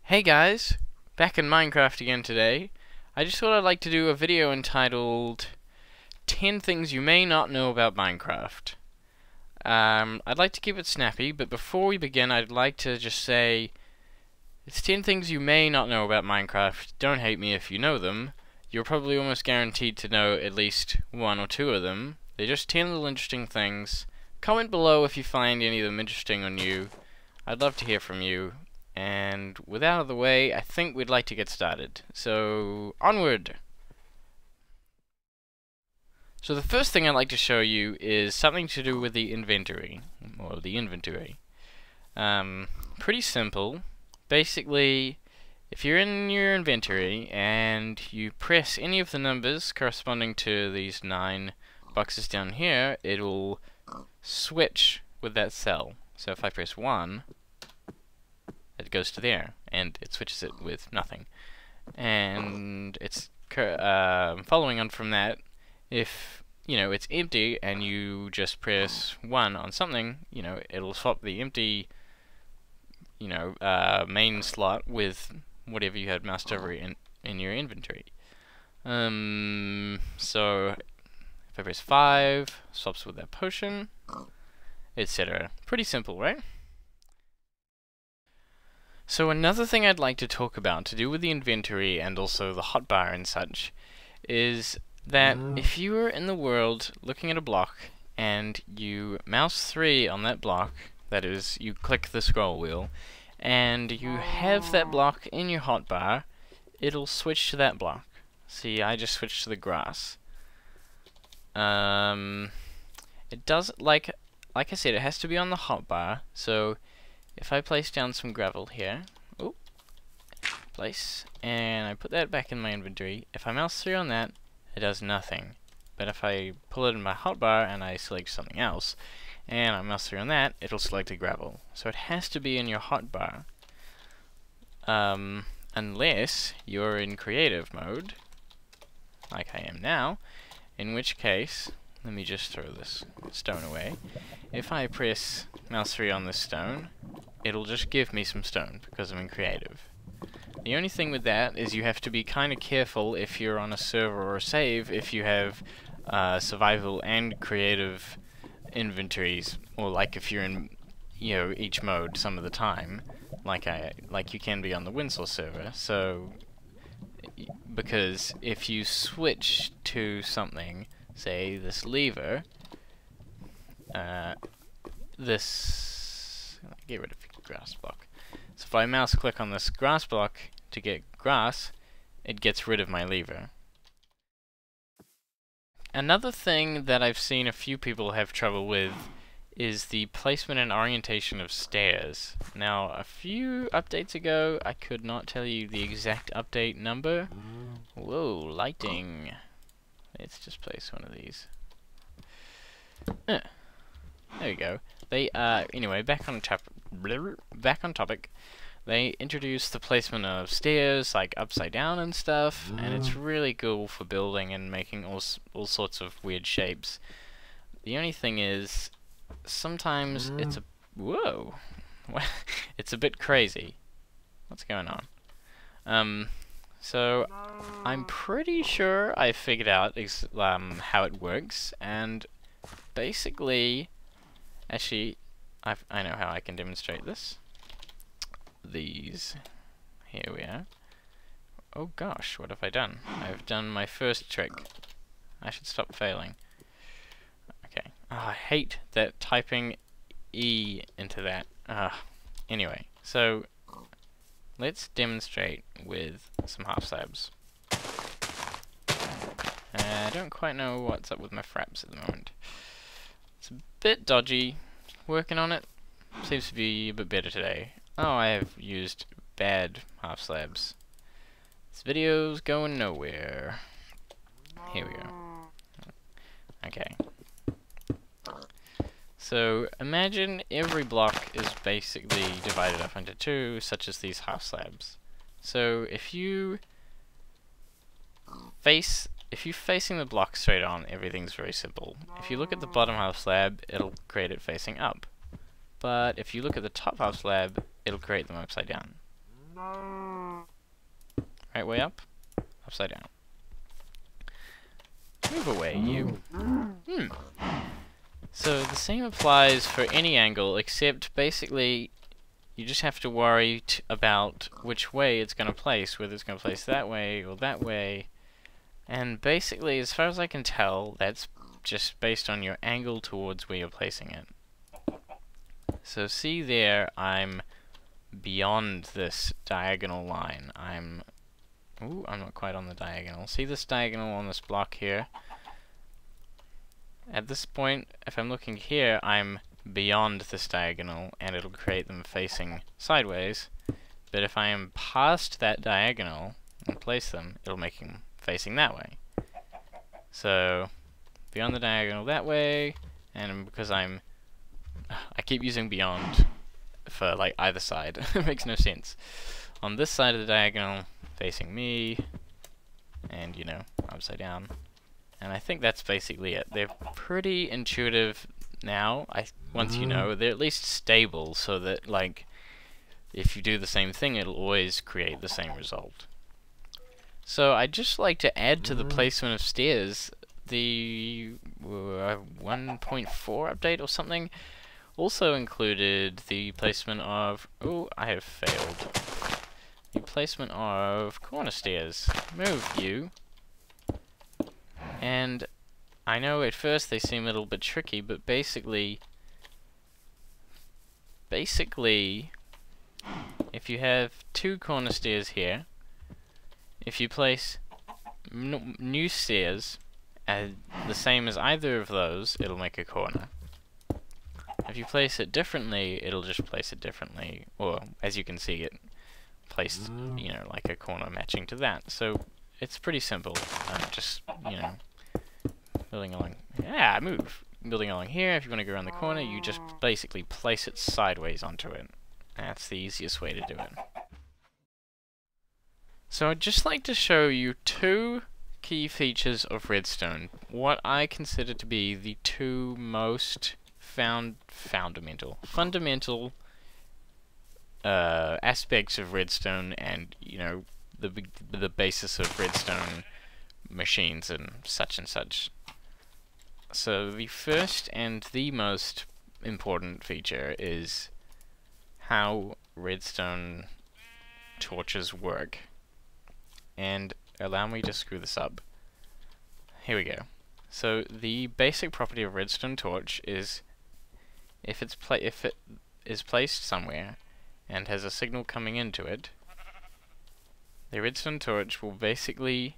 Hey guys, back in Minecraft again today. I just thought I'd like to do a video entitled 10 Things You May Not Know About Minecraft. I'd like to keep it snappy, but before we begin I'd like to just say it's 10 things you may not know about Minecraft. Don't hate me if you know them. You're probably almost guaranteed to know at least one or two of them. They're just 10 little interesting things. Comment below if you find any of them interesting or new. I'd love to hear from you. And with that out of the way, I think we'd like to get started. So, onward! So the first thing I'd like to show you is something to do with the inventory. Or the inventory. Pretty simple. Basically, if you're in your inventory and you press any of the numbers corresponding to these 9 boxes down here, it'll switch with that cell. So if I press 1, it goes to there, and it switches it with nothing. And it's following on from that, if it's empty and you just press 1 on something, it'll swap the empty main slot with whatever you had moused over in your inventory. So if I press 5, swaps with that potion, etc. Pretty simple, right? So another thing I'd like to talk about to do with the inventory and also the hotbar and such is that if you were in the world looking at a block and you mouse 3 on that block, that is, you click the scroll wheel, and you have that block in your hotbar, it'll switch to that block. See, I just switched to the grass. It does, like I said, it has to be on the hotbar, so if I place down some gravel here, and I put that back in my inventory, if I mouse 3 on that, it does nothing. But if I pull it in my hotbar and I select something else, and I mouse 3 on that, it'll select the gravel. So it has to be in your hotbar. Unless you're in creative mode, like I am now, in which case, let me just throw this stone away. If I press mouse 3 on this stone, it'll just give me some stone because I'm in creative. The only thing with that is you have to be kind of careful if you're on a server or a save if you have survival and creative inventories, or like if you're in each mode some of the time, like you can be on the Winslow server. So because if you switch to something, say this lever, get rid of grass block. So if I mouse click on this grass block to get grass, it gets rid of my lever. Another thing that I've seen a few people have trouble with is the placement and orientation of stairs. Now, a few updates ago, I could not tell you the exact update number. Whoa, lighting. Let's just place one of these. There we go. They anyway, back on topic. They introduced the placement of stairs like upside down and stuff, and it's really cool for building and making all sorts of weird shapes. The only thing is, sometimes it's it's a bit crazy. What's going on? So I'm pretty sure I figured out how it works, and basically, actually, I know how I can demonstrate this. Here we are. Oh gosh, what have I done? I've done my first trick. I should stop failing. Okay. I hate that typing E into that. Anyway, so let's demonstrate with some half slabs. I don't quite know what's up with my fraps at the moment. It's a bit dodgy. Working on it. Seems to be a bit better today. Oh, I have used bad half slabs. This video's going nowhere. Here we go. Okay. So imagine every block is basically divided up into 2, such as these half slabs. So if you're facing the block straight on, everything's very simple. If you look at the bottom half slab, it'll create it facing up. But if you look at the top half slab, it'll create them upside down. Right way up? Upside down. Move away, you. So the same applies for any angle, except basically you just have to worry about which way it's going to place, whether it's going to place that way or that way. And basically, as far as I can tell, that's just based on your angle towards where you're placing it. So see there, I'm beyond this diagonal line. Ooh, I'm not quite on the diagonal. See this diagonal on this block here? At this point, if I'm looking here, I'm beyond this diagonal, and it'll create them facing sideways. But if I am past that diagonal and place them, it'll make them facing that way. So, beyond the diagonal that way, and because I keep using beyond for like either side, it makes no sense. On this side of the diagonal, facing me, and you know, upside down. And I think that's basically it. They're pretty intuitive now. Once you know, they're at least stable, so that like if you do the same thing, it'll always create the same result. So I'd just like to add to the placement of stairs the 1.4 update or something. Also included the placement of I have failed. The placement of corner stairs. Move you. And I know at first they seem a little bit tricky, but basically, if you have two corner stairs here, if you place new stairs the same as either of those, it'll make a corner. If you place it differently, it'll just place it differently, or as you can see, it placed, you know, like a corner matching to that. So it's pretty simple. Just, you know, building along. Yeah, move. Building along here. If you want to go around the corner, you just basically place it sideways onto it. That's the easiest way to do it. So I'd just like to show you two key features of Redstone. What I consider to be the two most fundamental aspects of Redstone, and you know, the basis of Redstone machines and such and such. So the first and the most important feature is how Redstone torches work. And allow me to screw this up. Here we go. So the basic property of Redstone torch is if it is placed somewhere and has a signal coming into it, the Redstone torch will basically,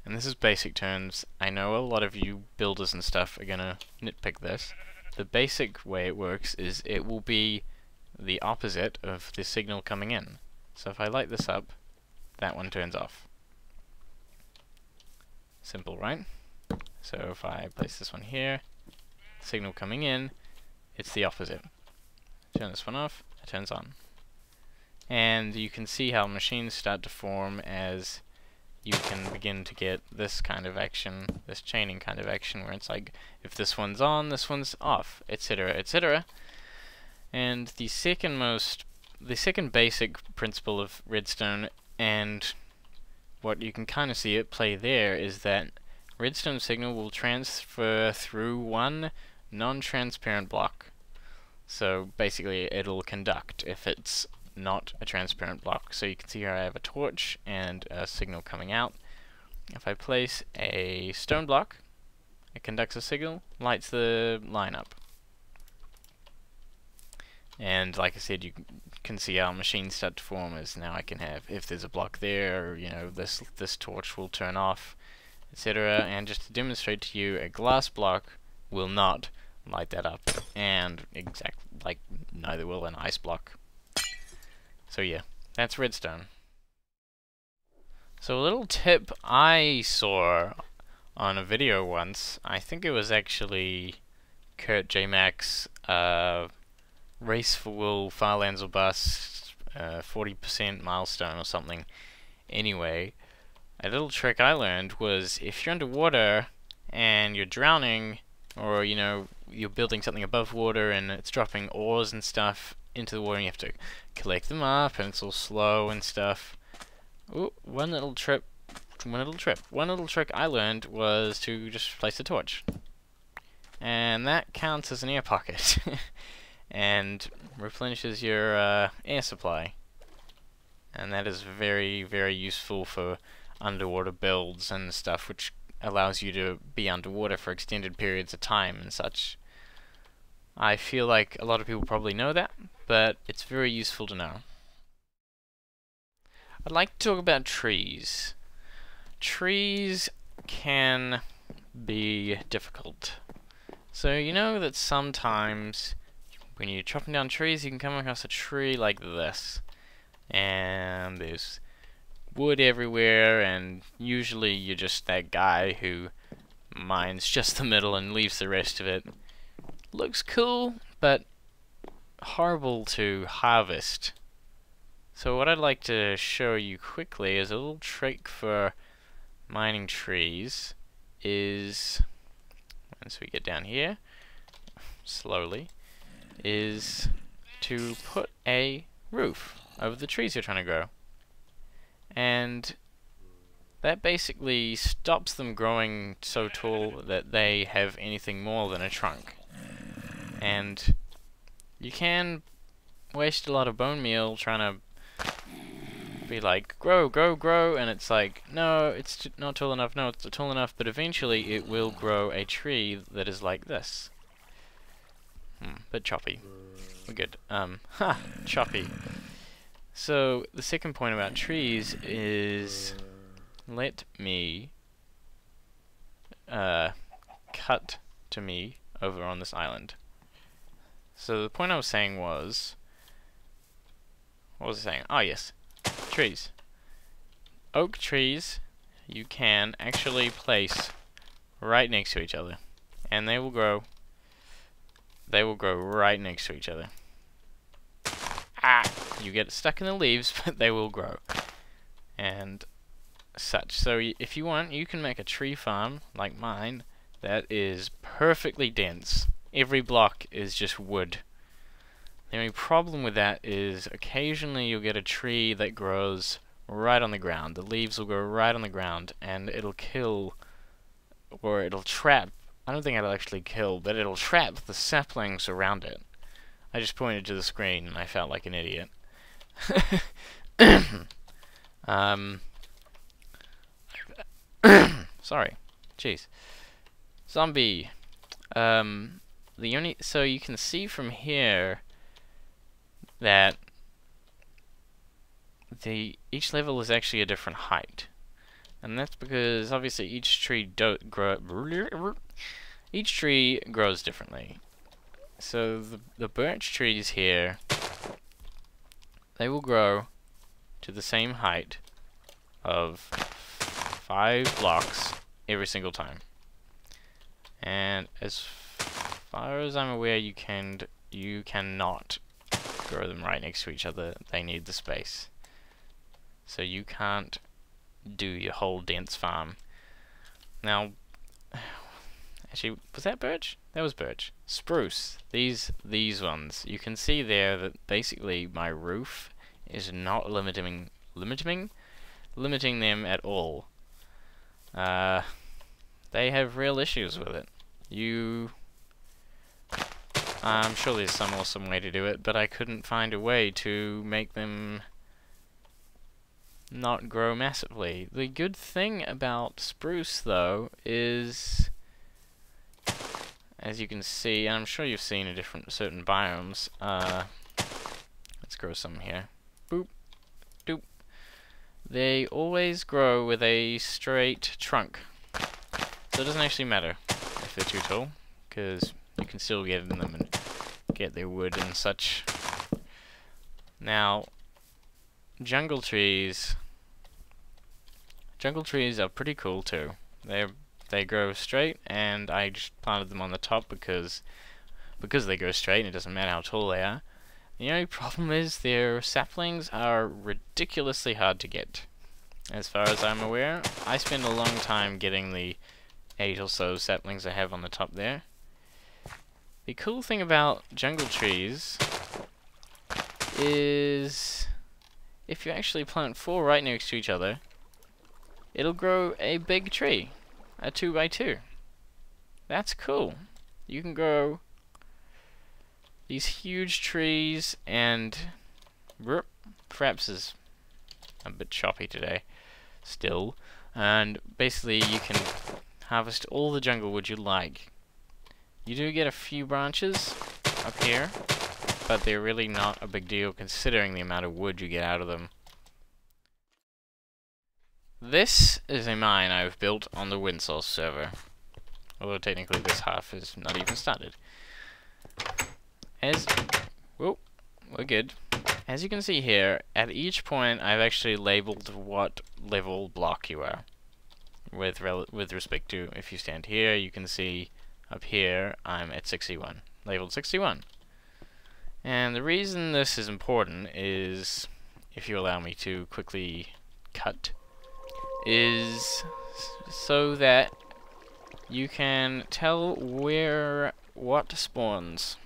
and this is basic terms, I know a lot of you builders and stuff are gonna nitpick this. The basic way it works is it will be the opposite of the signal coming in. So if I light this up, that one turns off. Simple, right? So if I place this one here, signal coming in, it's the opposite. Turn this one off, it turns on. And you can see how machines start to form as you can begin to get this kind of action, this chaining kind of action, where it's like, if this one's on, this one's off, etc., etc. And the second basic principle of Redstone, and what you can kind of see at play there, is that Redstone signal will transfer through one non-transparent block. So basically it'll conduct if it's not a transparent block. So you can see here I have a torch and a signal coming out. If I place a stone block, it conducts a signal, lights the line up. And like I said, you can see how machines start to form as now I can have, if there's a block there, you know, this torch will turn off, etc. And just to demonstrate to you, a glass block will not light that up, and like neither will an ice block. So yeah, that's Redstone. So a little tip I saw on a video once, I think it was actually Kurt J. Mack's Race for Wool, Firelands or Bust, 40% milestone or something. Anyway, a little trick I learned was if you're underwater and you're drowning, or you know, you're building something above water and it's dropping ores and stuff, into the water and you have to collect them up, and it's all slow and stuff. Ooh, one little trick I learned was to just place a torch. And that counts as an air pocket. And replenishes your air supply. And that is very, very useful for underwater builds and stuff, which allows you to be underwater for extended periods of time and such. I feel like a lot of people probably know that, but it's very useful to know. I'd like to talk about trees. Trees can be difficult. So you know that sometimes when you're chopping down trees, you can come across a tree like this. And there's wood everywhere, and usually you're just that guy who mines just the middle and leaves the rest of it. Looks cool, but horrible to harvest. So what I'd like to show you quickly is a little trick for mining trees is, once we get down here, slowly, is to put a roof over the trees you're trying to grow. And that basically stops them growing so tall that they have anything more than a trunk. And you can waste a lot of bone meal trying to be like, grow, grow, grow, and it's like, no, it's not tall enough, no, it's tall enough, but eventually it will grow a tree that is like this. Bit choppy. We're good. Choppy. So, the second point about trees is, let me cut to me over on this island. So the point I was saying was, what was I saying? Oh yes, trees. Oak trees you can actually place right next to each other, and they will grow right next to each other. You get stuck in the leaves, but they will grow. And such. So if you want, you can make a tree farm like mine that is perfectly dense. Every block is just wood. The only problem with that is occasionally you'll get a tree that grows right on the ground. The leaves will grow right on the ground, and it'll kill, or it'll trap. I don't think it'll actually kill, but it'll trap the saplings around it. I just pointed to the screen and I felt like an idiot. Sorry. Jeez. Zombie. So you can see from here that each level is actually a different height. And that's because obviously each tree grows differently. So the birch trees here, they will grow to the same height of 5 blocks every single time. And as far as I'm aware, you cannot grow them right next to each other. They need the space. So you can't do your whole dense farm. Now, actually, was that birch? That was birch. Spruce. These ones. You can see there that basically my roof is not limiting them at all. They have real issues with it. I'm sure there's some awesome way to do it, but I couldn't find a way to make them not grow massively. The good thing about spruce, though, is, as you can see, and I'm sure you've seen in certain biomes, let's grow some here. Boop, doop. They always grow with a straight trunk. So it doesn't actually matter if they're too tall, because you can still get in them and get their wood and such. Now, jungle trees are pretty cool too. They grow straight, and I just planted them on the top because they grow straight and it doesn't matter how tall they are. The only problem is their saplings are ridiculously hard to get. As far as I'm aware, I spend a long time getting the 8 or so saplings I have on the top there. The cool thing about jungle trees is if you actually plant 4 right next to each other, it'll grow a big tree, a 2x2. That's cool. You can grow these huge trees, and perhaps is a bit choppy today still, and basically you can harvest all the jungle wood you like. You do get a few branches up here, but they're really not a big deal considering the amount of wood you get out of them. This is a mine I've built on the Windsource server, although technically this half is not even started. Whoa, we're good. As you can see here, at each point I've actually labeled what level block you are. With respect to, if you stand here, you can see up here I'm at 61, labeled 61. And the reason this is important is, if you allow me to quickly cut, is so that you can tell where what spawns.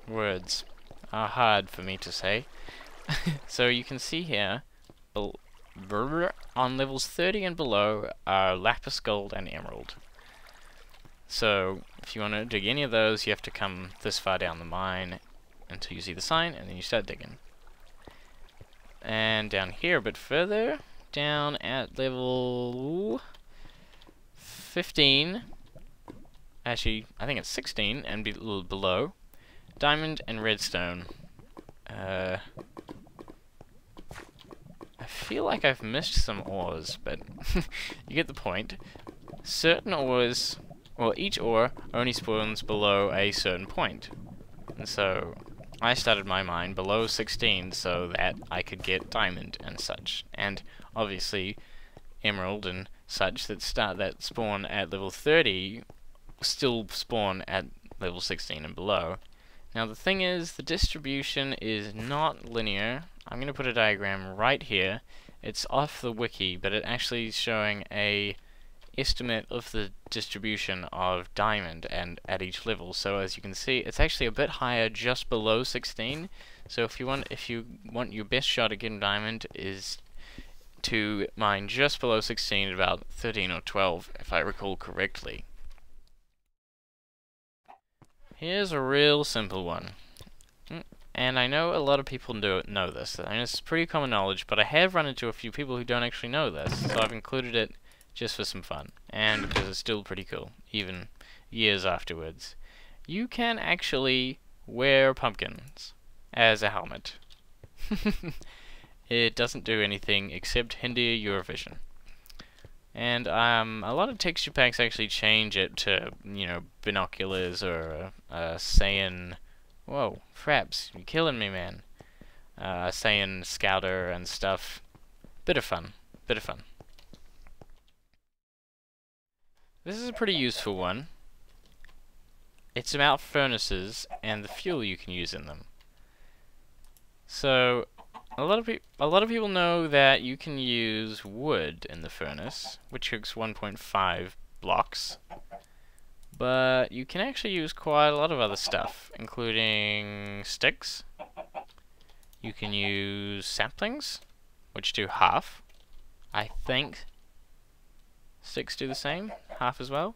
Words are hard for me to say. So you can see here, on levels 30 and below are lapis, gold, and emerald. So if you want to dig any of those, you have to come this far down the mine until you see the sign, and then you start digging. And down here a bit further, down at level 15, actually I think it's 16 and below, diamond and redstone. I feel like I've missed some ores, but you get the point. Certain ores, well, each ore only spawns below a certain point. And so I started my mine below 16 so that I could get diamond and such. And obviously emerald and such that spawn at level 30 still spawn at level 16 and below. Now the thing is, the distribution is not linear. I'm going to put a diagram right here. It's off the wiki, but it actually is showing a estimate of the distribution of diamond and at each level. So as you can see, it's actually a bit higher just below 16. So if you want your best shot at getting diamond is to mine just below 16 at about 13 or 12, if I recall correctly. Here's a real simple one. And I know a lot of people know this. I know it's pretty common knowledge, but I have run into a few people who don't actually know this, so I've included it just for some fun, and because it's still pretty cool, even years afterwards. You can actually wear pumpkins as a helmet. It doesn't do anything except hinder your vision. And a lot of texture packs actually change it to, you know, binoculars or Saiyan. Whoa, fraps, you're killing me, man. Saiyan scouter and stuff. Bit of fun. This is a pretty useful one. It's about furnaces and the fuel you can use in them. So a lot of people know that you can use wood in the furnace, which cooks 1.5 blocks. But you can actually use quite a lot of other stuff, including sticks. You can use saplings, which do half. I think sticks do the same, half as well.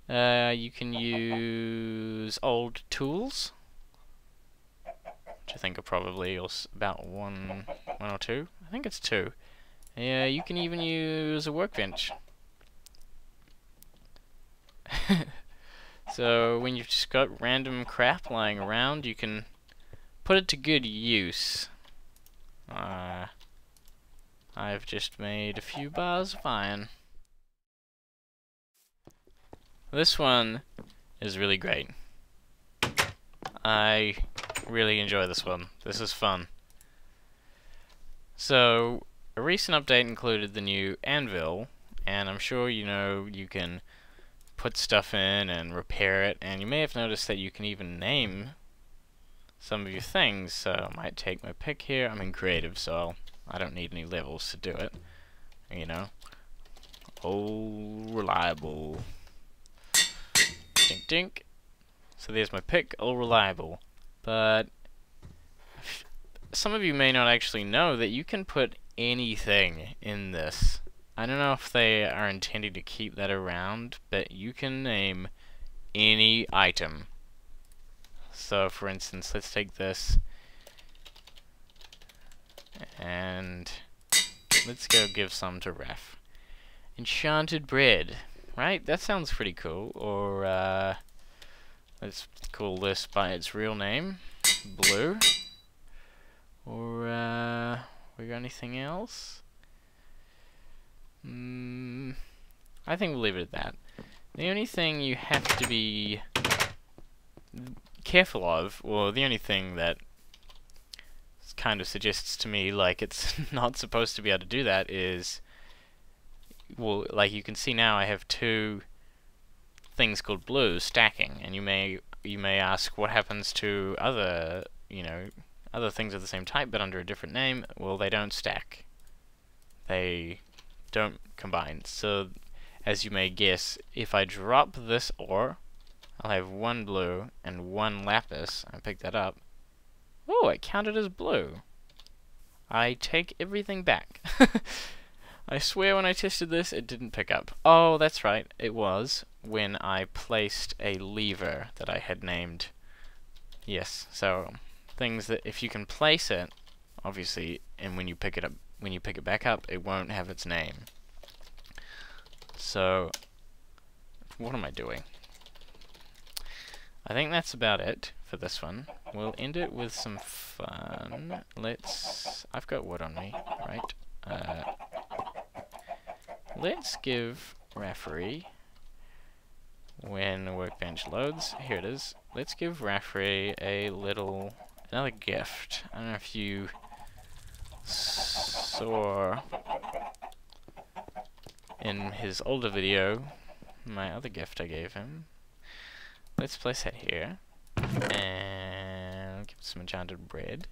You can use old tools, which I think are probably about one or two. I think it's 2. Yeah, you can even use a workbench. So when you've just got random crap lying around, you can put it to good use. I've just made a few bars of iron. This one is really great. I really enjoy this one. This is fun. So, a recent update included the new Anvil, and I'm sure you know you can put stuff in and repair it, and you may have noticed that you can even name some of your things. So I might take my pick here. I'm in creative, so I don't need any levels to do it. You know, oh, reliable. Dink dink. So there's my pick, all reliable. But some of you may not actually know that you can put anything in this. I don't know if they are intending to keep that around, but you can name any item. So, for instance, let's take this and let's go give some to Ref. Enchanted bread, right? That sounds pretty cool. Or let's call this by its real name, Blue. Or we got anything else? I think we'll leave it at that. The only thing you have to be careful of, or the only thing that kind of suggests to me like it's not supposed to be able to do that is, well, like you can see now I have two things called blues stacking, and you may ask what happens to other, other things of the same type but under a different name. Well, they don't stack. They don't combine. So, as you may guess, if I drop this ore, I'll have one blue and one lapis. I pick that up. Oh, it counted as blue. I take everything back. I swear when I tested this, it didn't pick up. Oh, that's right. It was when I placed a lever that I had named. Yes, so things that if you can place it, obviously, and when you pick it back up, it won't have its name. So, what am I doing? I think that's about it for this one. We'll end it with some fun. I've got wood on me, right? Let's give Raffery, when the workbench loads, here it is, let's give Raffery another gift. I don't know if you saw in his older video my other gift I gave him. Let's place that here, and give some enchanted bread,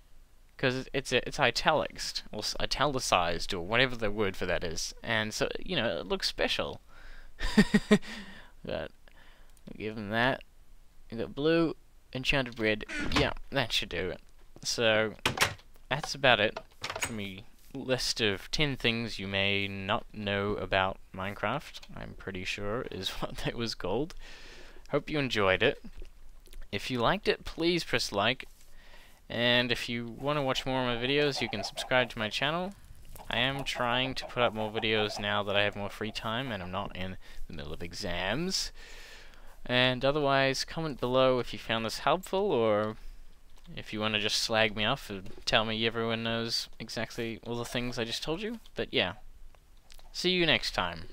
because it's italicized, or italicized, or whatever the word for that is, and so, it looks special. But we'll give him that. We got blue, enchanted bread, yeah, that should do it. So, that's about it for me. List of 10 things you may not know about Minecraft, I'm pretty sure is what that was called. Hope you enjoyed it. If you liked it, please press like. And if you want to watch more of my videos, you can subscribe to my channel. I am trying to put up more videos now that I have more free time and I'm not in the middle of exams. And otherwise, comment below if you found this helpful, or if you want to just slag me off and tell me everyone knows exactly all the things I just told you. But yeah, see you next time.